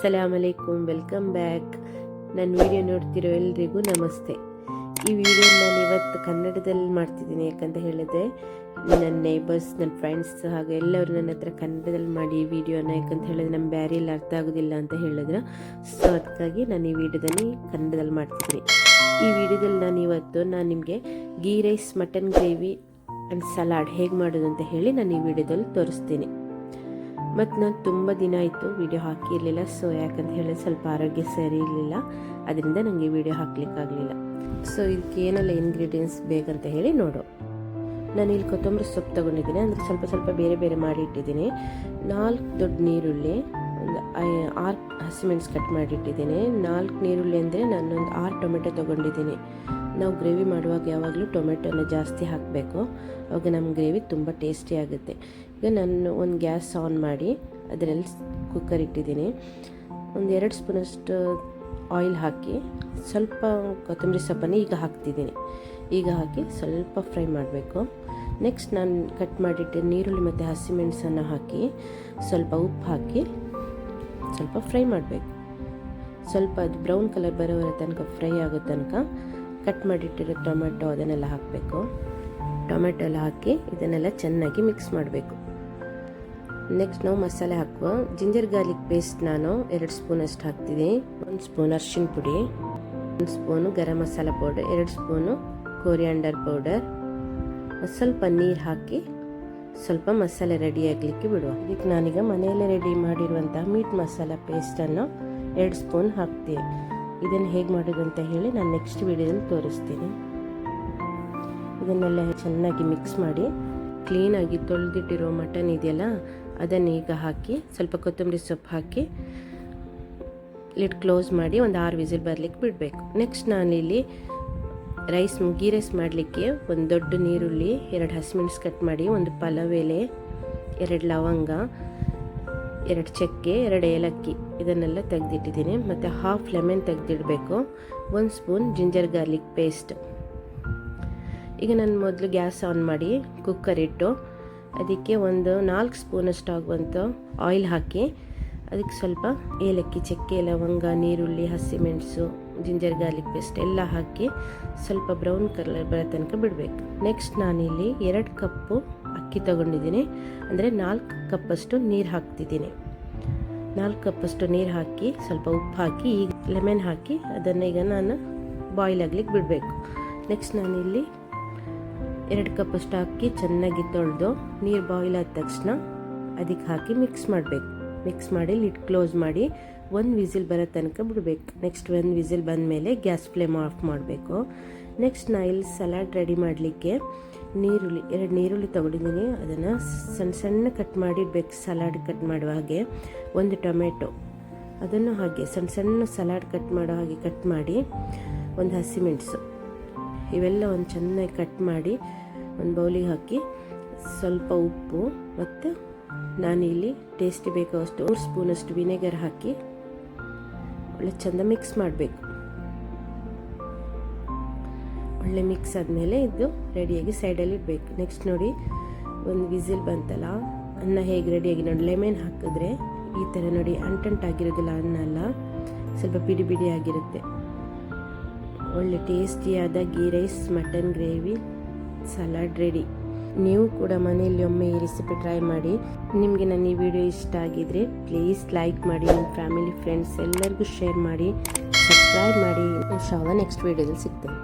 ಅಸ್ಸಲಾಮ್ ಅಲೈಕುಮ್, welcome back. ನನ್ನ video ನೋಡ್ತಿರೋ ಎಲ್ರಿಗೂ ನಮಸ್ತೆ. ಈ ವಿಡಿಯೋ ನಾನು ಇವತ್ತು ಕನ್ನಡದಲ್ಲಿ ಮಾಡ್ತಿದ್ದೀನಿ. ಯಾಕಂತ ಹೇಳಿದ್ರೆ ನನ್ನ ನೇಬರ್ಸ್, ನನ್ನ ಫ್ರೆಂಡ್ಸ್ ಹಾಗೂ ಎಲ್ಲರೂ ನನ್ನ ಹತ್ರ ಕನ್ನಡದಲ್ಲಿ ಮಾಡಿ ಈ ವಿಡಿಯೋನ, ಯಾಕಂತ ಹೇಳಿದ್ರೆ ನಮ್ಮ ಬ್ಯಾರಿಯಲ್ಲಿ ಅರ್ಥ ಆಗೋದಿಲ್ಲ ಅಂತ ಹೇಳಿದ್ರೆ, ಸೊ ಅದಕ್ಕಾಗಿ ನಾನು ಈ ವಿಡಿಯೋದಲ್ಲಿ ಕನ್ನಡದಲ್ಲಿ ಮಾಡ್ತಿದ್ದೀನಿ. ಈ ವಿಡಿಯೋದಲ್ಲಿ ನಾನು ನಿಮಗೆ ghee rice, mutton gravy and salad ಹೇಗೆ ಮಾಡೋದು ಅಂತ ಹೇಳಿ ನಾನು ಈ ವಿಡಿಯೋದಲ್ಲಿ ತೋರಿಸ್ತೀನಿ. ಮತ್ತು ನಾನು ತುಂಬ ದಿನ ಆಯಿತು ವಿಡಿಯೋ ಹಾಕಿರಲಿಲ್ಲ. ಸೊ ಯಾಕಂತ ಹೇಳಿದ್ರೆ ಸ್ವಲ್ಪ ಆರೋಗ್ಯ ಸರಿ ಇರಲಿಲ್ಲ, ಅದರಿಂದ ನನಗೆ ವಿಡಿಯೋ ಹಾಕ್ಲಿಕ್ಕಾಗಲಿಲ್ಲ. ಸೊ ಇದಕ್ಕೆ ಏನೆಲ್ಲ ಇಂಗ್ರೀಡಿಯೆಂಟ್ಸ್ ಬೇಕಂತ ಹೇಳಿ ನೋಡು. ನಾನು ಇಲ್ಲಿ ಕೊತ್ತಂಬರಿ ಸೊಪ್ಪು ತೊಗೊಂಡಿದ್ದೀನಿ, ಅಂದರೆ ಸ್ವಲ್ಪ ಬೇರೆ ಬೇರೆ ಮಾಡಿ ಇಟ್ಟಿದ್ದೀನಿ. 4 ದೊಡ್ಡ ನೀರುಳ್ಳಿ, ಒಂದು 6 ಹಸಿಮೆಣಸು ಕಟ್ ಮಾಡಿಟ್ಟಿದ್ದೀನಿ. 4 ನೀರುಳ್ಳಿ ಅಂದರೆ ನಾನೊಂದು 6 ಟೊಮೆಟೊ ತೊಗೊಂಡಿದ್ದೀನಿ. ನಾವು ಗ್ರೇವಿ ಮಾಡುವಾಗ ಯಾವಾಗಲೂ ಟೊಮೆಟೊನ ಜಾಸ್ತಿ ಹಾಕಬೇಕು, ಆವಾಗ ನಮ್ಮ ಗ್ರೇವಿ ತುಂಬ ಟೇಸ್ಟಿ ಆಗುತ್ತೆ. ಈಗ ನಾನು ಒಂದು ಗ್ಯಾಸ್ ಆನ್ ಮಾಡಿ ಅದರಲ್ಲಿ ಕುಕ್ಕರ್ ಇಟ್ಟಿದ್ದೀನಿ. ಒಂದು 2 ಸ್ಪೂನಷ್ಟು ಆಯಿಲ್ ಹಾಕಿ ಸ್ವಲ್ಪ ಕೊತ್ತಂಬರಿ ಸೊಪ್ಪನ್ನು ಈಗ ಹಾಕ್ತಿದ್ದೀನಿ. ಈಗ ಹಾಕಿ ಸ್ವಲ್ಪ ಫ್ರೈ ಮಾಡಬೇಕು. ನೆಕ್ಸ್ಟ್ ನಾನು ಕಟ್ ಮಾಡಿಟ್ಟು ನೀರುಳ್ಳಿ ಮತ್ತು ಹಸಿಮೆಣಸನ್ನು ಹಾಕಿ ಸ್ವಲ್ಪ ಉಪ್ಪು ಹಾಕಿ ಸ್ವಲ್ಪ ಫ್ರೈ ಮಾಡಬೇಕು. ಸ್ವಲ್ಪ ಅದು ಬ್ರೌನ್ ಕಲರ್ ಬರೋವರ ತನಕ ಫ್ರೈ ಆಗೋ ತನಕ ಕಟ್ ಮಾಡಿಟ್ಟಿರೋ ಟೊಮೆಟೊ ಅದನ್ನೆಲ್ಲ ಹಾಕಬೇಕು. ಟೊಮೆಟೊ ಎಲ್ಲ ಹಾಕಿ ಇದನ್ನೆಲ್ಲ ಚೆನ್ನಾಗಿ ಮಿಕ್ಸ್ ಮಾಡಬೇಕು. ನೆಕ್ಸ್ಟ್ ನಾವು ಮಸಾಲೆ ಹಾಕುವ. ಜಿಂಜರ್ ಗಾರ್ಲಿಕ್ ಪೇಸ್ಟ್ ನಾನು 2 ಸ್ಪೂನಷ್ಟು ಹಾಕ್ತಿದ್ದೀನಿ. 1 ಸ್ಪೂನ್ ಅರಿಶಿನ ಪುಡಿ, 1 spoon garam masala powder, 2 spoon coriander powder, ಸ್ವಲ್ಪ ನೀರು ಹಾಕಿ ಸ್ವಲ್ಪ ಮಸಾಲೆ ರೆಡಿ ಆಗಲಿಕ್ಕೆ ಬಿಡುವ. ಇದಕ್ಕೆ ನಾನೀಗ ಮನೆಯಲ್ಲೇ ರೆಡಿ ಮಾಡಿರುವಂತಹ ಮೀಟ್ ಮಸಾಲ ಪೇಸ್ಟನ್ನು 2 ಸ್ಪೂನ್ ಹಾಕ್ತೀನಿ. ಇದನ್ನು ಹೇಗೆ ಮಾಡೋದು ಅಂತ ಹೇಳಿ ನಾನು ನೆಕ್ಸ್ಟ್ ವಿಡಿಯೋದಲ್ಲಿ ತೋರಿಸ್ತೀನಿ. ಇದನ್ನೆಲ್ಲ ಚೆನ್ನಾಗಿ ಮಿಕ್ಸ್ ಮಾಡಿ ಕ್ಲೀನಾಗಿ ತೊಳೆದಿಟ್ಟಿರೋ ಮಟನ್ ಇದೆಯಲ್ಲ ಅದನ್ನು ಈಗ ಹಾಕಿ ಸ್ವಲ್ಪ ಕೊತ್ತಂಬರಿ ಸೊಪ್ಪು ಹಾಕಿ ಲಿಡ್ ಕ್ಲೋಸ್ ಮಾಡಿ ಒಂದು 6 ವಿಸಿಲ್ ಬರಲಿಕ್ಕೆ ಬಿಡಬೇಕು. ನೆಕ್ಸ್ಟ್ ನಾನಿಲ್ಲಿ ಗೀ ರೈಸ್ ಮಾಡಲಿಕ್ಕೆ ಒಂದು ದೊಡ್ಡ ನೀರುಳ್ಳಿ, 2 ಹಸಿಮೆಣಸು ಕಟ್ ಮಾಡಿ, 1 ಪಲಾವ್ ಎಲೆ, 2 ಲವಂಗ, 2 ಚಕ್ಕೆ, 2 ಏಲಕ್ಕಿ ಇದನ್ನೆಲ್ಲ ತೆಗೆದಿಟ್ಟಿದ್ದೀನಿ. ಮತ್ತು 1/2 ಲೆಮನ್ ತೆಗೆದಿಡಬೇಕು. 1 ಸ್ಪೂನ್ ಜಿಂಜರ್ ಗಾರ್ಲಿಕ್ ಪೇಸ್ಟ್. ಈಗ ನಾನು ಮೊದಲು ಗ್ಯಾಸ್ ಆನ್ ಮಾಡಿ ಕುಕ್ಕರ್ ಇಟ್ಟು ಅದಕ್ಕೆ ಒಂದು 4 ಸ್ಪೂನಷ್ಟು ಆಗುವಂಥ ಆಯಿಲ್ ಹಾಕಿ ಅದಕ್ಕೆ ಸ್ವಲ್ಪ ಏಲಕ್ಕಿ, ಚಕ್ಕೆ, ಲವಂಗ, ನೀರುಳ್ಳಿ, ಹಸಿಮೆಣಸು, ಜಿಂಜರ್ ಗಾರ್ಲಿಕ್ ಪೇಸ್ಟ್ ಎಲ್ಲ ಹಾಕಿ ಸ್ವಲ್ಪ ಬ್ರೌನ್ ಕಲರ್ ಬರೋ ತನಕ ಬಿಡಬೇಕು. ನೆಕ್ಸ್ಟ್ ನಾನಿಲ್ಲಿ 2 ಕಪ್ಪು ಅಕ್ಕಿ ತೊಗೊಂಡಿದ್ದೀನಿ, ಅಂದರೆ 4 ಕಪ್ಪಷ್ಟು ನೀರು ಹಾಕ್ತಿದ್ದೀನಿ. 4 ಕಪ್ಪಷ್ಟು ನೀರು ಹಾಕಿ ಸ್ವಲ್ಪ ಉಪ್ಪು ಹಾಕಿ ಈಗ ಲೆಮನ್ ಹಾಕಿ ಅದನ್ನು ಈಗ ನಾನು ಬಾಯ್ಲ್ ಆಗ್ಲಿಕ್ಕೆ ಬಿಡಬೇಕು. ನೆಕ್ಸ್ಟ್ ನಾನಿಲ್ಲಿ 2 ಕಪ್ಪಷ್ಟು ಅಕ್ಕಿ ಚೆನ್ನಾಗಿ ತೊಳೆದು ನೀರು ಬಾಯ್ಲ್ ಆದ ತಕ್ಷಣ ಅದಕ್ಕೆ ಹಾಕಿ ಮಿಕ್ಸ್ ಮಾಡಬೇಕು. ಮಿಕ್ಸ್ ಮಾಡಿ ಲಿಡ್ ಕ್ಲೋಸ್ ಮಾಡಿ 1 ವಿಸಿಲ್ ಬರೋ ತನಕ ಬಿಡಬೇಕು. ನೆಕ್ಸ್ಟ್ 1 ವಿಸಿಲ್ ಬಂದಮೇಲೆ ಗ್ಯಾಸ್ ಫ್ಲೇಮ್ ಆಫ್ ಮಾಡಬೇಕು. ನೆಕ್ಸ್ಟ್ ನಾ ಇಲ್ಲಿ ಸಲಾಡ್ ರೆಡಿ ಮಾಡಲಿಕ್ಕೆ 2 ನೀರುಳ್ಳಿ ತೊಗೊಂಡಿದ್ದೀನಿ, ಅದನ್ನು ಸಣ್ಣ ಕಟ್ ಮಾಡಿಡಬೇಕು. ಸಲಾಡ್ ಕಟ್ ಮಾಡುವ ಹಾಗೆ 1 ಟೊಮೆಟೊ ಅದನ್ನು ಹಾಗೆ ಸಣ್ಣ ಸಲಾಡ್ ಕಟ್ ಮಾಡೋ ಹಾಗೆ ಕಟ್ ಮಾಡಿ, 1 ಹಸಿಮೆಣಸು ಇವೆಲ್ಲ ಒಂದು ಚೆನ್ನಾಗಿ ಕಟ್ ಮಾಡಿ ಒಂದು ಬೌಲಿಗೆ ಹಾಕಿ ಸ್ವಲ್ಪ ಉಪ್ಪು ಮತ್ತು ನಾನಿಲ್ಲಿ ಟೇಸ್ಟಿ ಬೇಕಾದಷ್ಟು 3 ಸ್ಪೂನಷ್ಟು ವಿನೆಗರ್ ಹಾಕಿ ಒಳ್ಳೆ ಚೆಂದ ಮಿಕ್ಸ್ ಮಾಡಬೇಕು. ಒಳ್ಳೆ ಮಿಕ್ಸ್ ಆದಮೇಲೆ ಇದು ರೆಡಿಯಾಗಿ ಸೈಡಲ್ಲಿ ಇಡಬೇಕು. ನೆಕ್ಸ್ಟ್ ನೋಡಿ, 1 ವಿಸಿಲ್ ಬಂತಲ್ಲ, ಅನ್ನ ಹೇಗೆ ರೆಡಿಯಾಗಿ ನೋಡಿ, ಲೆಮನ್ ಹಾಕಿದ್ರೆ ಈ ಥರ ನೋಡಿ ಅಂಟಂಟಾಗಿರೋದಿಲ್ಲ, ಅನ್ನ ಎಲ್ಲ ಸ್ವಲ್ಪ ಬಿಡಿ ಆಗಿರುತ್ತೆ. ಒಳ್ಳೆ ಟೇಸ್ಟಿಯಾದ ghee rice, mutton gravy, salad ready. ನೀವು ಕೂಡ ಮನೆಯಲ್ಲಿ ಒಮ್ಮೆ ಈ ರೆಸಿಪಿ ಟ್ರೈ ಮಾಡಿ. ನಿಮಗೆ ನನ್ನ ಈ ವಿಡಿಯೋ ಇಷ್ಟ ಆಗಿದ್ರೆ ಪ್ಲೀಸ್ ಲೈಕ್ ಮಾಡಿ, ನಿಮ್ಮ ಫ್ಯಾಮಿಲಿ ಫ್ರೆಂಡ್ಸ್ ಎಲ್ಲರಿಗೂ ಶೇರ್ ಮಾಡಿ, ಸಬ್ಸ್ಕ್ರೈಬ್ ಮಾಡಿ. ಇನ್ಶಾಅಲ್ಲಾ ನೆಕ್ಸ್ಟ್ ವಿಡಿಯೋದಲ್ಲಿ ಸಿಗ್ತೇನೆ.